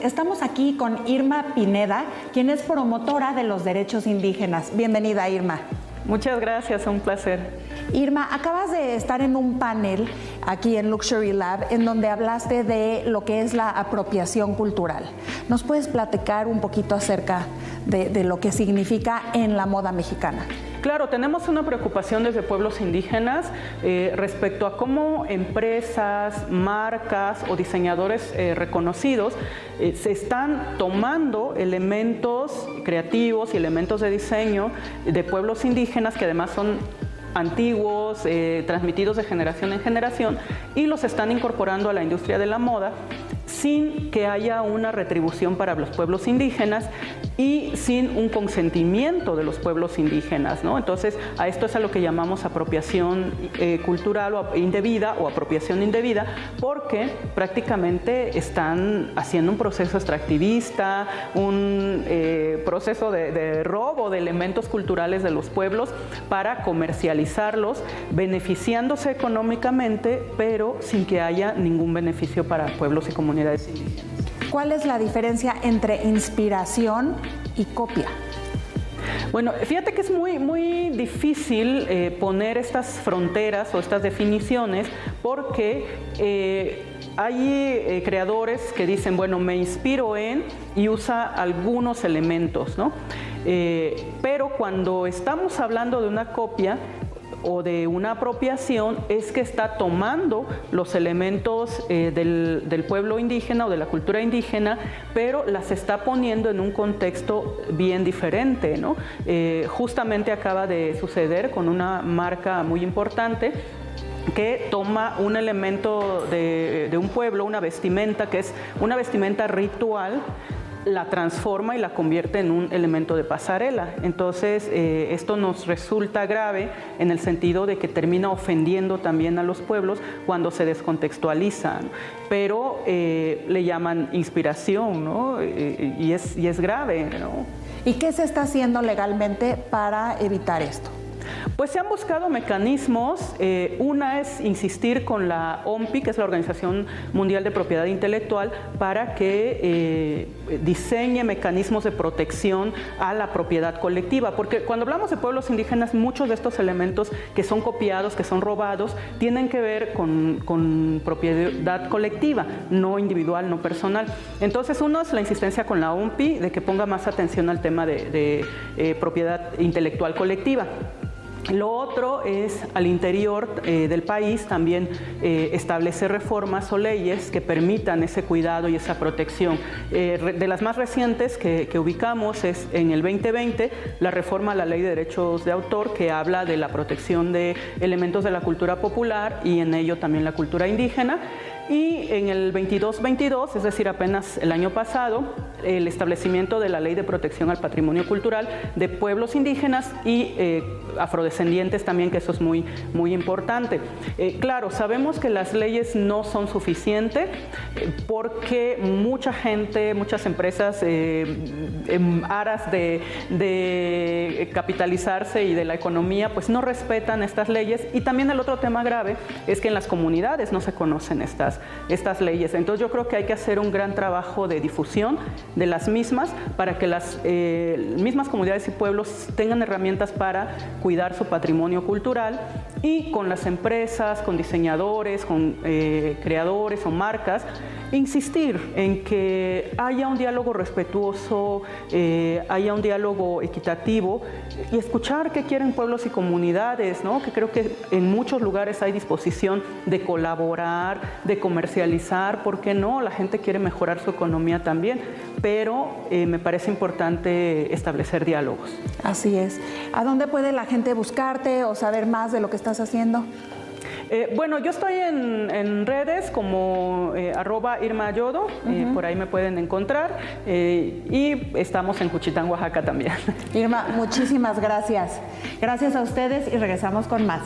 Estamos aquí con Irma Pineda, quien es promotora de los derechos indígenas. Bienvenida, Irma. Muchas gracias, un placer. Irma, acabas de estar en un panel aquí en Luxury Lab en donde hablaste de lo que es la apropiación cultural. ¿Nos puedes platicar un poquito acerca de lo que significa en la moda mexicana? Claro, tenemos una preocupación desde pueblos indígenas respecto a cómo empresas, marcas o diseñadores reconocidos se están tomando elementos creativos y elementos de diseño de pueblos indígenas que además son antiguos, transmitidos de generación en generación, y los están incorporando a la industria de la moda sin que haya una retribución para los pueblos indígenas y sin un consentimiento de los pueblos indígenas, ¿no? Entonces, a esto es a lo que llamamos apropiación cultural o indebida o apropiación indebida, porque prácticamente están haciendo un proceso extractivista, un proceso de robo de elementos culturales de los pueblos para comercializarlos, beneficiándose económicamente, pero sin que haya ningún beneficio para pueblos y comunidades indígenas. ¿Cuál es la diferencia entre inspiración y copia? Bueno, fíjate que es muy difícil poner estas fronteras o estas definiciones porque hay creadores que dicen, bueno, me inspiro en y usa algunos elementos, ¿no? Pero cuando estamos hablando de una copia o de una apropiación, es que está tomando los elementos del pueblo indígena o de la cultura indígena, pero las está poniendo en un contexto bien diferente, ¿no? Justamente acaba de suceder con una marca muy importante que toma un elemento de un pueblo, una vestimenta que es una vestimenta ritual, la transforma y la convierte en un elemento de pasarela. Entonces, esto nos resulta grave en el sentido de que termina ofendiendo también a los pueblos cuando se descontextualizan, pero le llaman inspiración, ¿no? Y es grave, ¿no? ¿Y qué se está haciendo legalmente para evitar esto? Pues se han buscado mecanismos. Una es insistir con la OMPI, que es la Organización Mundial de Propiedad Intelectual, para que diseñe mecanismos de protección a la propiedad colectiva, porque cuando hablamos de pueblos indígenas, muchos de estos elementos que son copiados, que son robados, tienen que ver con propiedad colectiva, no individual, no personal. Entonces, uno es la insistencia con la OMPI de que ponga más atención al tema de propiedad intelectual colectiva. Lo otro es, al interior del país, también establecer reformas o leyes que permitan ese cuidado y esa protección. De las más recientes que ubicamos es en el 2020 la reforma a la Ley de Derechos de Autor, que habla de la protección de elementos de la cultura popular y en ello también la cultura indígena. Y en el 22-22, es decir, apenas el año pasado, el establecimiento de la Ley de Protección al Patrimonio Cultural de pueblos indígenas y afrodescendientes también, que eso es muy importante. Claro, sabemos que las leyes no son suficientes porque mucha gente, muchas empresas, en aras de capitalizarse y de la economía, pues no respetan estas leyes. Y también el otro tema grave es que en las comunidades no se conocen estas leyes. Entonces yo creo que hay que hacer un gran trabajo de difusión de las mismas para que las mismas comunidades y pueblos tengan herramientas para cuidar su patrimonio cultural, y con las empresas, con diseñadores, con creadores o marcas, insistir en que haya un diálogo respetuoso, haya un diálogo equitativo y escuchar qué quieren pueblos y comunidades, ¿no? Que creo que en muchos lugares hay disposición de colaborar, de comercializar, ¿por qué no? La gente quiere mejorar su economía también, pero me parece importante establecer diálogos. Así es. ¿A dónde puede la gente buscarte o saber más de lo que estás haciendo? Bueno, yo estoy en redes como @IrmaYodo, por ahí me pueden encontrar, y estamos en Juchitán, Oaxaca también. Irma, muchísimas gracias. Gracias a ustedes y regresamos con más.